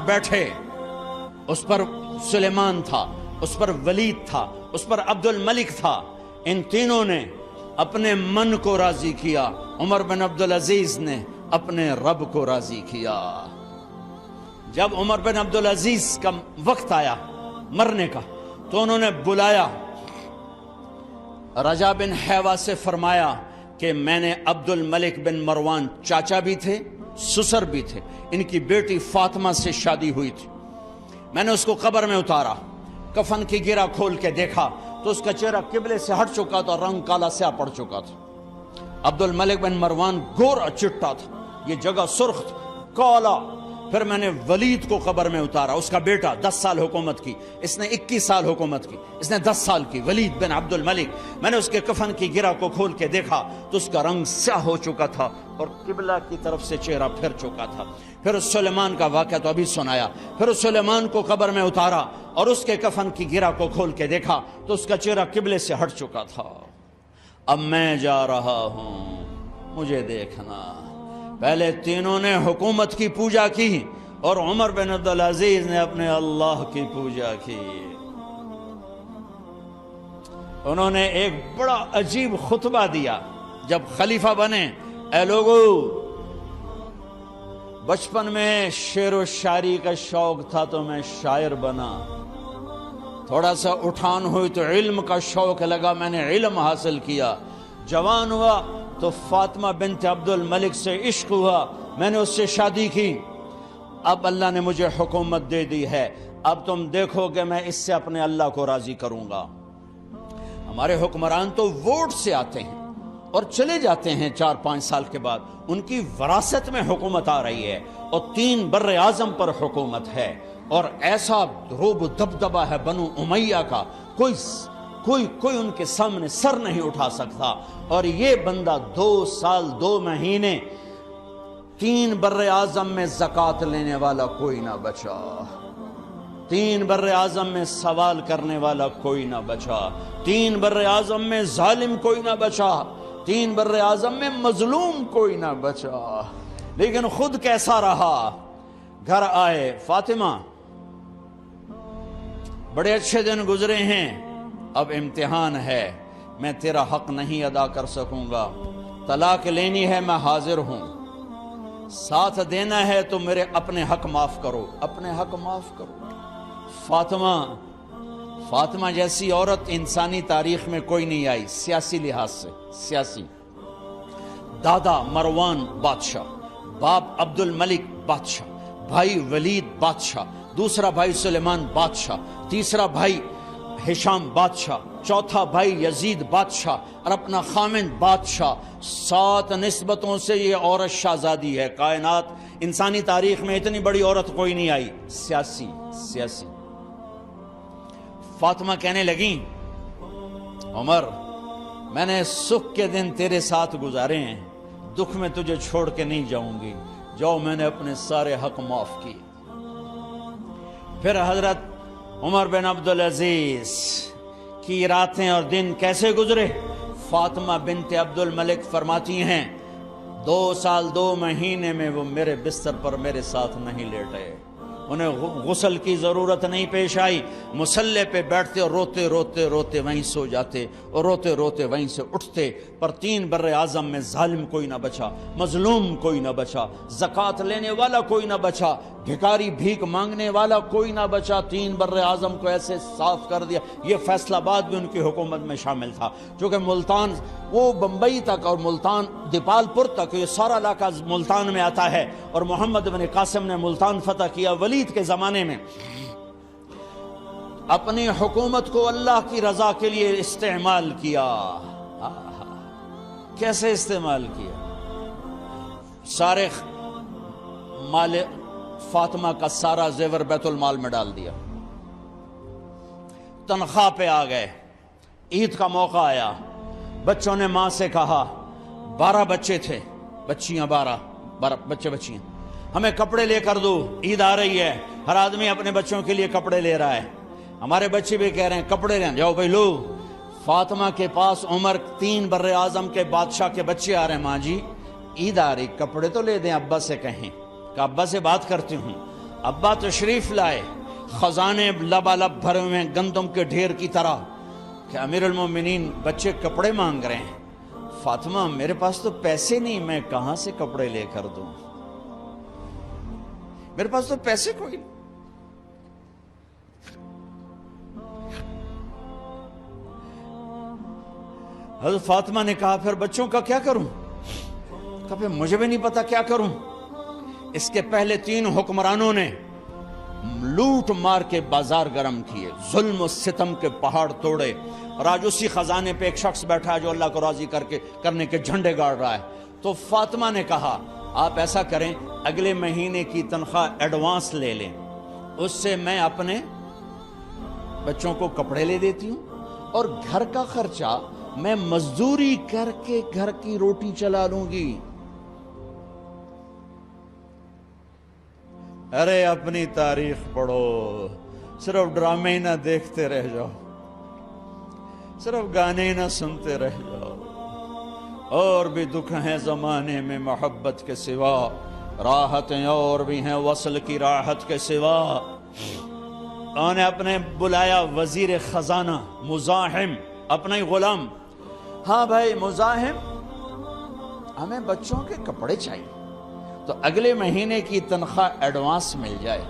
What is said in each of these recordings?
بیٹھے، اس پر سلیمان تھا، اس پر ولید تھا، اس پر عبد الملک تھا۔ ان تینوں نے اپنے من کو راضی کیا، عمر بن عبدالعزیز نے اپنے رب کو راضی کیا۔ جب عمر بن عبدالعزیز کا وقت آیا مرنے کا تو انہوں نے بلایا رجا بن حیوہ سے، فرمایا کہ میں نے عبد الملک بن مروان چاچا بھی تھے، سسر بھی تھے، ان کی بیٹی فاطمہ سے شادی ہوئی تھی، میں نے اس کو قبر میں اتارا، کفن کی گرہ کھول کے دیکھا تو اس کا چہرہ قبلے سے ہٹ چکا تھا، رنگ کالا سیاہ پڑ چکا تھا۔ عبد الملک بن مروان گورا چٹا تھا، یہ جگہ سرخ تھی، کالا۔ پھر میں نے ولید کو قبر میں اتارا، اس کا بیٹا 10 سال حکومت کی، اس نے 21 سال حکومت کی، اس نے 10 سال کی، ولید بن عبد الملک۔ میں نے اس کے کفن کی گرہ کو کھول کے دیکھا تو اس کا رنگ سیاہ ہو چکا تھا اور قبلہ کی طرف سے چہرہ پھر چکا تھا۔ پھر سلیمان کا واقعہ تو ابھی سنایا، پھر سلیمان کو قبر میں اتارا اور اس کے کفن کی گرہ کو کھول کے دیکھا تو اس کا چہرہ قبلے سے ہٹ چکا تھا۔ اب میں جا رہا ہوں، مجھے دیکھنا۔ پہلے تینوں نے حکومت کی پوجا کی اور عمر بن عبدالعزیز نے اپنے اللہ کی پوجا کی۔ انہوں نے ایک بڑا عجیب خطبہ دیا جب خلیفہ بنے، اے لوگو، بچپن میں شعر و شاعری کا شوق تھا تو میں شاعر بنا، تھوڑا سا اٹھان ہوئی تو علم کا شوق لگا، میں نے علم حاصل کیا، جوان ہوا تو فاطمہ بنت عبد الملک سے عشق ہوا، میں نے اس سے شادی کی، اب اللہ نے مجھے حکومت دے دی ہے، اب تم دیکھو کہ میں اس سے اپنے اللہ کو راضی کروں گا۔ ہمارے حکمران تو ووٹ سے آتے ہیں اور چلے جاتے ہیں 4-5 سال کے بعد، ان کی وراثت میں حکومت آ رہی ہے اور 3 بر اعظم پر حکومت ہے، اور ایسا روب دبدبہ ہے بنو امیہ کا، کوئی ان کے سامنے سر نہیں اٹھا سکتا۔ اور یہ بندہ 2 سال 2 مہینے 3 بر اعظم میں زکوٰۃ لینے والا کوئی نہ بچا، 3 بر اعظم میں سوال کرنے والا کوئی نہ بچا، 3 بر اعظم میں ظالم کوئی نہ بچا، 3 بر اعظم میں مظلوم کوئی نہ بچا۔ لیکن خود کیسا رہا؟ گھر آئے، فاطمہ بڑے اچھے دن گزرے ہیں، اب امتحان ہے، میں تیرا حق نہیں ادا کر سکوں گا، طلاق لینی ہے میں حاضر ہوں، ساتھ دینا ہے تو میرے اپنے حق معاف کرو، اپنے حق معاف کرو۔ فاطمہ جیسی عورت انسانی تاریخ میں کوئی نہیں آئی، سیاسی لحاظ سے، سیاسی۔ دادا مروان بادشاہ، باپ عبد الملک بادشاہ، بھائی ولید بادشاہ، دوسرا بھائی سلیمان بادشاہ، تیسرا بھائی ہشام بادشاہ، چوتھا بھائی یزید بادشاہ اور اپنا خامند بادشاہ، 7 نسبتوں سے یہ عورت شہزادی ہے۔ کائنات انسانی تاریخ میں اتنی بڑی عورت کوئی نہیں آئی، سیاسی۔ فاطمہ کہنے لگیں، عمر میں نے سکھ کے دن تیرے ساتھ گزارے ہیں، دکھ میں تجھے چھوڑ کے نہیں جاؤں گی، جاؤ میں نے اپنے سارے حق معاف کیے۔ پھر حضرت عمر بن عبدالعزیز کی راتیں اور دن کیسے گزرے؟ فاطمہ بنت عبد الملک فرماتی ہیں 2 سال 2 مہینے میں وہ میرے بستر پر میرے ساتھ نہیں لیٹے، انہیں غسل کی ضرورت نہیں پیش آئی، مصلے پہ بیٹھتے اور روتے وہیں سو جاتے اور روتے وہیں سے اٹھتے، پر 3 بر اعظم میں ظالم کوئی نہ بچا، مظلوم کوئی نہ بچا، زکوٰۃ لینے والا کوئی نہ بچا، بھکاری بھیک مانگنے والا کوئی نہ بچا، 3 بر اعظم کو ایسے صاف کر دیا۔ یہ فیصل آباد بھی ان کی حکومت میں شامل تھا، چونکہ ملتان وہ بمبئی تک اور ملتان دیپال پور تک یہ سارا علاقہ ملتان میں آتا ہے، اور محمد بن قاسم نے ملتان فتح کیا ولید کے زمانے میں۔ اپنی حکومت کو اللہ کی رضا کے لیے استعمال کیا۔ کیسے استعمال کیا؟ سارے مال فاطمہ کا سارا زیور بیت المال میں ڈال دیا، تنخواہ پہ آ گئے، عید کا موقع آیا، بچوں نے ماں سے کہا، 12 بچے تھے، بچیاں 12 بچے بچیاں، ہمیں کپڑے لے کر دو، عید آ رہی ہے، ہر آدمی اپنے بچوں کے لیے کپڑے لے رہا ہے، ہمارے بچے بھی کہہ رہے ہیں کپڑے لیں، جاؤ بھائی لو۔ فاطمہ کے پاس عمر 3 بر اعظم کے بادشاہ کے بچے آ رہے ہیں، ماں جی عید آ رہی، کپڑے تو لے دیں، ابا سے کہیں کہ ابا سے بات کرتی ہوں۔ ابا تشریف لائے، خزانے لبالب بھرے ہوئے ہیں گندم کے ڈھیر کی طرح، کہ امیر المومنین بچے کپڑے مانگ رہے ہیں۔ فاطمہ میرے پاس تو پیسے نہیں، میں کہاں سے کپڑے لے کر دوں، میرے پاس تو پیسے کوئی نہیں۔ حضرت فاطمہ نے کہا پھر بچوں کا کیا کروں؟ کہا پھر مجھے بھی نہیں پتا کیا کروں۔ اس کے پہلے 3 حکمرانوں نے لوٹ مار کے بازار گرم کیے، ظلم و ستم کے پہاڑ توڑے، اور آج اسی خزانے پہ ایک شخص بیٹھا ہے جو اللہ کو راضی کرنے کے جھنڈے گاڑ رہا ہے۔ تو فاطمہ نے کہا آپ ایسا کریں، اگلے مہینے کی تنخواہ ایڈوانس لے لیں، اس سے میں اپنے بچوں کو کپڑے لے دیتی ہوں، اور گھر کا خرچہ میں مزدوری کر کے گھر کی روٹی چلا لوں گی۔ ارے اپنی تاریخ پڑھو، صرف ڈرامے ہی نہ دیکھتے رہ جاؤ، صرف گانے ہی نہ سنتے رہ جاؤ۔ اور بھی دکھ ہیں زمانے میں محبت کے سوا، راحتیں اور بھی ہیں وصل کی راحت کے سوا۔ انہوں نے اپنے بلایا وزیر خزانہ مزاحم، اپنا ہی غلام، ہاں بھائی مزاحم ہمیں بچوں کے کپڑے چاہیے، تو اگلے مہینے کی تنخواہ ایڈوانس مل جائے۔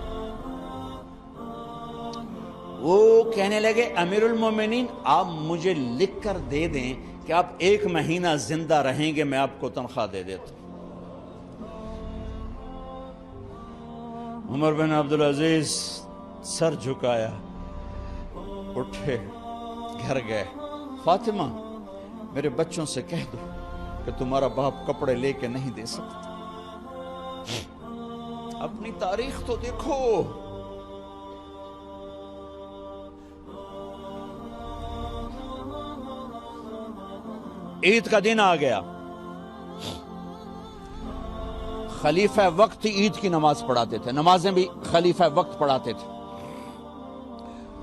وہ کہنے لگے امیر المومنین آپ مجھے لکھ کر دے دیں کہ آپ 1 مہینہ زندہ رہیں گے، میں آپ کو تنخواہ دے دیتا ہوں۔ عمر بن عبدالعزیز سر جھکایا، اٹھے، گھر گئے، فاطمہ میرے بچوں سے کہہ دو کہ تمہارا باپ کپڑے لے کے نہیں دے سکتا۔ اپنی تاریخ تو دیکھو، عید کا دن آ گیا، خلیفہ وقت عید کی نماز پڑھاتے تھے، نمازیں بھی خلیفہ وقت پڑھاتے تھے۔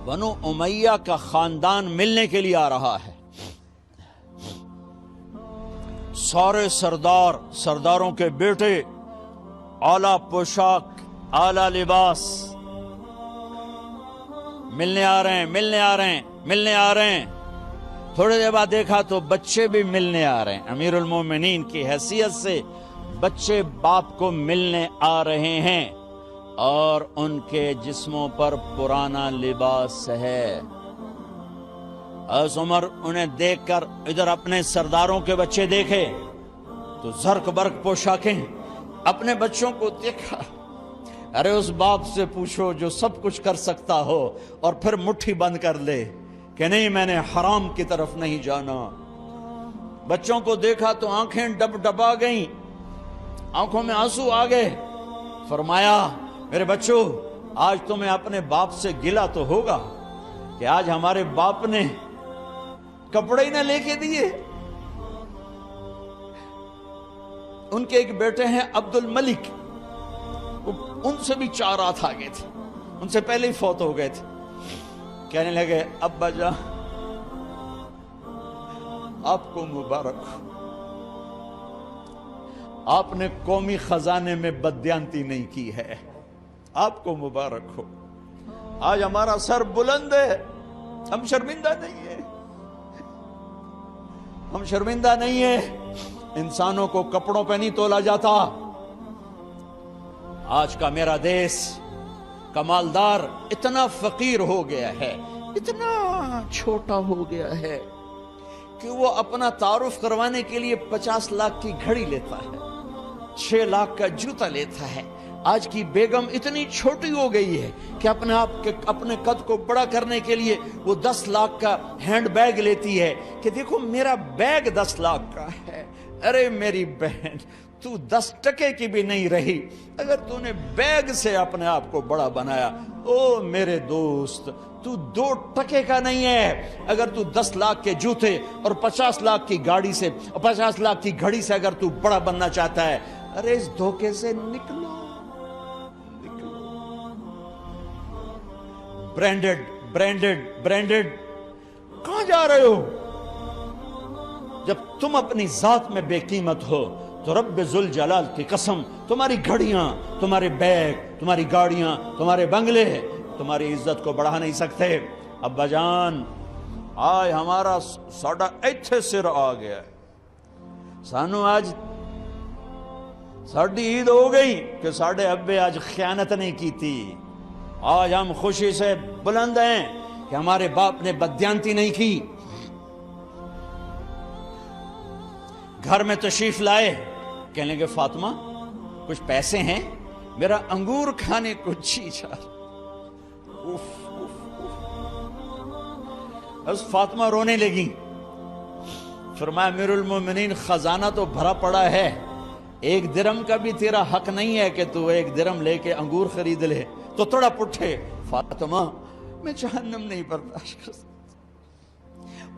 بنو امیہ کا خاندان ملنے کے لیے آ رہا ہے، سارے سرداروں کے بیٹے اعلیٰ پوشاک، اعلیٰ لباس، ملنے آ رہے ہیں۔ تھوڑے دیر بعد دیکھا تو بچے بھی ملنے آ رہے ہیں، امیر المومنین کی حیثیت سے بچے باپ کو ملنے آ رہے ہیں، اور ان کے جسموں پر پرانا لباس ہے۔ حضرت عمر انہیں دیکھ کر ادھر اپنے سرداروں کے بچے دیکھے تو زرق برق پوشاکیں، اپنے بچوں کو دیکھا۔ ارے اس باپ سے پوچھو جو سب کچھ کر سکتا ہو اور پھر مٹھی بند کر لے کہ نہیں میں نے حرام کی طرف نہیں جانا۔ بچوں کو دیکھا تو آنکھیں ڈبا گئیں، آنکھوں میں آنسو آ گئے۔ فرمایا میرے بچوں آج تمہیں اپنے باپ سے گلہ تو ہوگا کہ آج ہمارے باپ نے کپڑے ہی نہ لے کے دیے۔ ان کے ایک بیٹے ہیں عبد الملک، ان سے بھی 4 رات آگے تھے، ان سے پہلے ہی فوت ہو گئے تھے۔ کہنے لگے ابا جان آپ کو مبارک ہو، آپ نے قومی خزانے میں بددیانتی نہیں کی ہے، آپ کو مبارک ہو۔ آج ہمارا سر بلند ہے، ہم شرمندہ نہیں ہیں، ہم شرمندہ نہیں ہیں۔ انسانوں کو کپڑوں پہ نہیں تولا جاتا۔ آج کا میرا دیس کا مالدار اتنا فقیر ہو گیا ہے، اتنا چھوٹا ہو گیا ہے کہ وہ اپنا تعارف کروانے کے لیے 50 لاکھ کی گھڑی لیتا ہے، 6 لاکھ کا جوتا لیتا ہے۔ آج کی بیگم اتنی چھوٹی ہو گئی ہے کہ اپنے قد کو بڑا کرنے کے لیے وہ 10 لاکھ کا ہینڈ بیگ لیتی ہے کہ دیکھو میرا بیگ 10 لاکھ کا ہے۔ ارے میری بہن تو 10 ٹکے کی بھی نہیں رہی اگر تو نے بیگ سے اپنے آپ کو بڑا بنایا۔ او میرے دوست تو 2 ٹکے کا نہیں ہے اگر تو 10 لاکھ کے جوتے اور 50 لاکھ کی گاڑی سے اور 50 لاکھ کی گھڑی سے اگر تو بڑا بننا چاہتا ہے۔ ارے اس دھوکے سے نکلو۔ برینڈڈ کہاں جا رہے ہو؟ جب تم اپنی ذات میں بے قیمت ہو تو رب ذوالجلال کی قسم تمہاری گھڑیاں، تمہارے بیگ، تمہاری گاڑیاں، تمہارے بنگلے تمہاری عزت کو بڑھا نہیں سکتے۔ ابا جان آج ہمارا ساڈا ایتھے سر آ گیا ہے، سانو آج ساڈی عید ہو گئی کہ ساڈے ابے آج خیانت نہیں کی تھی۔ آج ہم خوشی سے بلند ہیں کہ ہمارے باپ نے بددیانتی نہیں کی۔ گھر میں تشریف لائے، کہنے لگے فاطمہ کچھ پیسے ہیں، میرا انگور کھانے کو جی چاہ۔ بس فاطمہ رونے لگی۔ فرمایا امیر المومنین خزانہ تو بھرا پڑا ہے، 1 درم کا بھی تیرا حق نہیں ہے کہ تو 1 درم لے کے انگور خرید لے۔ تو تھوڑا پٹھے، فاطمہ میں جہنم نہیں برداشت کر سکتا۔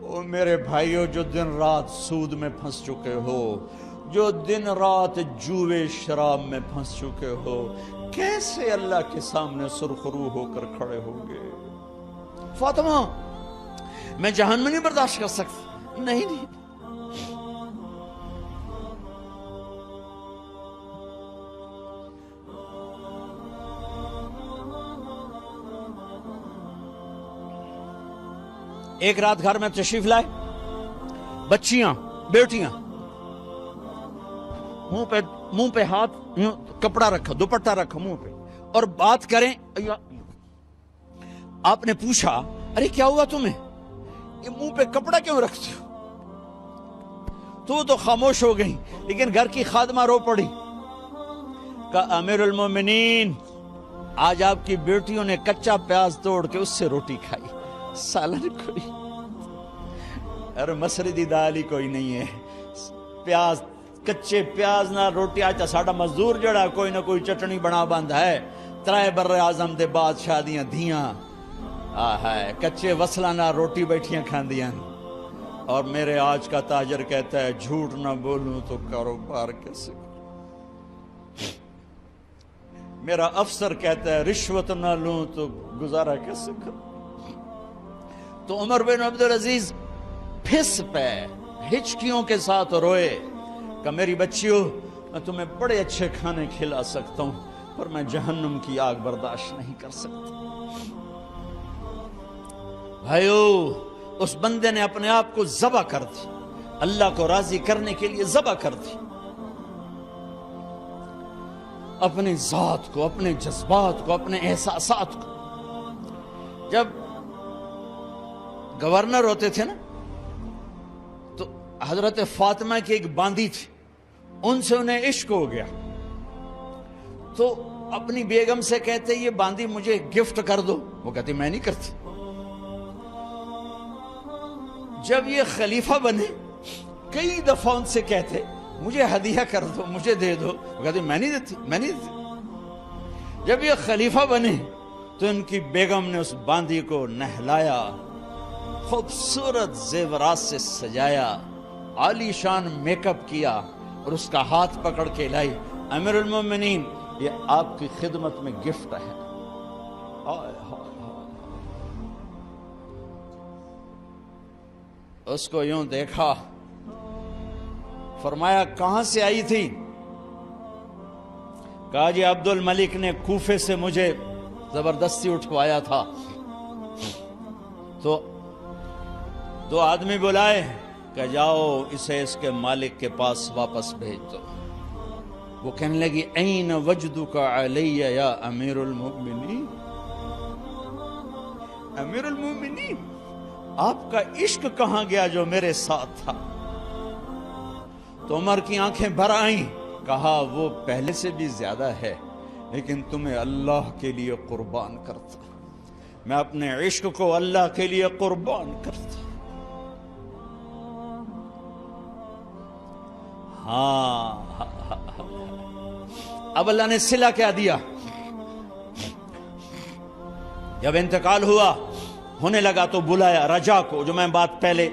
او میرے بھائیو جو دن رات سود میں پھنس چکے ہو، جو دن رات جوے شراب میں پھنس چکے ہو، کیسے اللہ کے سامنے سرخرو ہو کر کھڑے ہوگے؟ فاطمہ میں جہنم نہیں برداشت کر سکتا۔ نہیں ایک رات گھر میں تشریف لائے، بچیاں بیٹیاں، منہ پہ ہاتھ، کپڑا رکھا، دوپٹہ رکھا منہ پہ، اور بات کریں۔ آپ نے پوچھا ارے کیا ہوا تمہیں، یہ منہ پہ کپڑا کیوں رکھتے ہو؟ تو خاموش ہو گئی، لیکن گھر کی خادمہ رو پڑی۔ کہا امیر المومنین آج آپ کی بیٹیوں نے کچا پیاز توڑ کے اس سے روٹی کھائی، سالن کوئی، ارے مسری دی دال ہی کوئی نہیں ہے، پیاز، کچے پیاز نہ روٹی۔ آج ساڈا مزدور جڑا کوئی نہ کوئی چٹنی بنا بند ہے، 3 بر اعظم دے بادشاہ دیاں دھیاں ہے کچے وصلہ نہ روٹی بیٹھیاں کھاندیاں۔ اور میرے آج کا تاجر کہتا ہے جھوٹ نہ بولوں تو کاروبار کیسے کروں، میرا افسر کہتا ہے رشوت نہ لوں تو گزارا کیسے کروں۔ تو عمر بن عبدالعزیز پھس پہ ہچکیوں کے ساتھ روئے کہ میری بچیوں میں تمہیں بڑے اچھے کھانے کھلا سکتا ہوں پر میں جہنم کی آگ برداشت نہیں کر سکتا۔ بھائیو اس بندے نے اپنے آپ کو ذبح کر دی، اللہ کو راضی کرنے کے لیے ذبح کر دی، اپنی ذات کو، اپنے جذبات کو، اپنے احساسات کو۔ جب گورنر ہوتے تھے نا تو حضرت فاطمہ کی ایک باندی تھی، ان سے انہیں عشق ہو گیا، تو اپنی بیگم سے کہتے یہ باندی مجھے گفٹ کر دو، وہ کہتی میں نہیں کرتی۔ جب یہ خلیفہ بنے کئی دفعہ ان سے کہتے مجھے ہدیہ کر دو، مجھے دے دو، وہ کہتی میں نہیں دیتی۔ جب یہ خلیفہ بنے تو ان کی بیگم نے اس باندی کو نہلایا، خوبصورت زیورات سے سجایا، عالی شان میک اپ کیا اور اس کا ہاتھ پکڑ کے لائی، امیر المومنین یہ آپ کی خدمت میں گفٹ ہے۔ اس کو یوں دیکھا، فرمایا کہاں سے آئی تھی؟ کہا جی عبد الملک نے کوفے سے مجھے زبردستی اٹھوایا تھا، تو 2 آدمی بلائے کہ جاؤ اسے اس کے مالک کے پاس واپس بھیج دو۔ وہ کہنے لگی این وجدک علی یا امیر المؤمنین، امیر المؤمنین آپ کا عشق کہاں گیا جو میرے ساتھ تھا؟ تو عمر کی آنکھیں بھر آئیں، کہا وہ پہلے سے بھی زیادہ ہے لیکن تمہیں اللہ کے لیے قربان کرتا، میں اپنے عشق کو اللہ کے لیے قربان کرتا۔ ہاں اب اللہ نے صلہ کیا دیا؟ جب انتقال ہونے لگا تو بلایا رجا کو، جو میں بات پہلے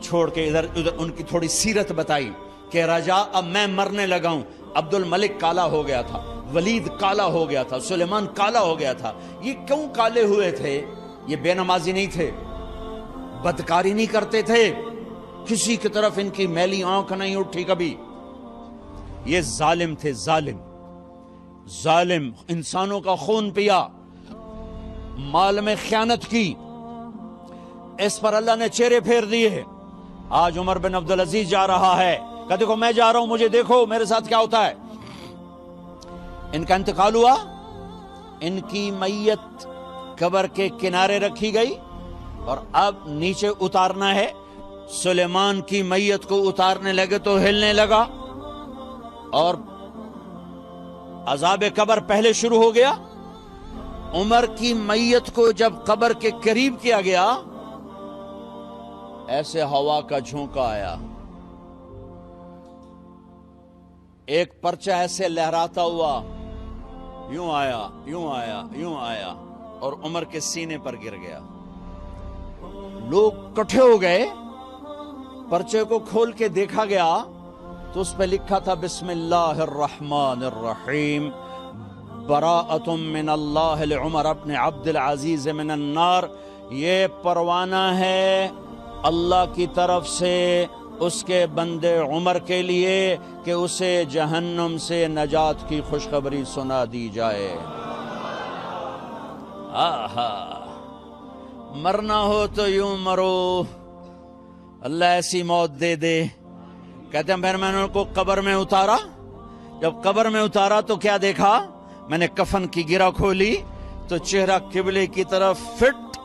چھوڑ کے ادھر ان کی تھوڑی سیرت بتائی کہ رجا اب میں مرنے لگا ہوں، عبد الملک کالا ہو گیا تھا، ولید کالا ہو گیا تھا، سلیمان کالا ہو گیا تھا۔ یہ کیوں کالے ہوئے تھے؟ یہ بے نمازی نہیں تھے، بدکاری نہیں کرتے تھے، کسی کی طرف ان کی میلی آنکھ نہیں اٹھی کبھی، یہ ظالم تھے، ظالم۔ ظالم، انسانوں کا خون پیا، مال میں خیانت کی، اس پر اللہ نے چہرے پھیر دیے۔ آج عمر بن عبدالعزیز جا رہا ہے کہ دیکھو میں جا رہا ہوں، مجھے دیکھو میرے ساتھ کیا ہوتا ہے۔ ان کا انتقال ہوا، ان کی میت قبر کے کنارے رکھی گئی اور اب نیچے اتارنا ہے۔ سلیمان کی میت کو اتارنے لگے تو ہلنے لگا اور عذاب قبر پہلے شروع ہو گیا۔ عمر کی میت کو جب قبر کے قریب کیا گیا، ایسے ہوا کا جھونکا آیا، ایک پرچہ ایسے لہراتا ہوا یوں آیا، یوں آیا، یوں آیا اور عمر کے سینے پر گر گیا۔ لوگ کٹھے ہو گئے، پرچے کو کھول کے دیکھا گیا تو اس پہ لکھا تھا بسم اللہ الرحمن الرحیم، براءۃ من اللہ لعمر بن عبد العزیز من النار۔ یہ پروانہ ہے اللہ کی طرف سے اس کے بندے عمر کے لیے کہ اسے جہنم سے نجات کی خوشخبری سنا دی جائے۔ آہا، مرنا ہو تو یوں مرو، اللہ ایسی موت دے دے۔ کہتے ہیں پھر میں نے ان کو قبر میں اتارا، جب قبر میں اتارا تو کیا دیکھا؟ میں نے کفن کی گرہ کھولی تو چہرہ قبلے کی طرف فٹ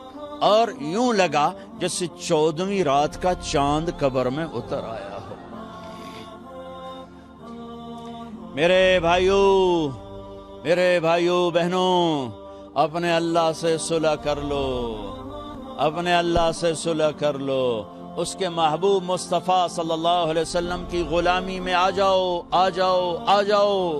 اور یوں لگا جیسے 14ویں رات کا چاند قبر میں اتر آیا ہو۔ میرے بھائیوں بہنوں، اپنے اللہ سے صلح کر لو، اپنے اللہ سے صلح کر لو، اس کے محبوب مصطفیٰ صلی اللہ علیہ وسلم کی غلامی میں آ جاؤ، آ جاؤ، آ جاؤ۔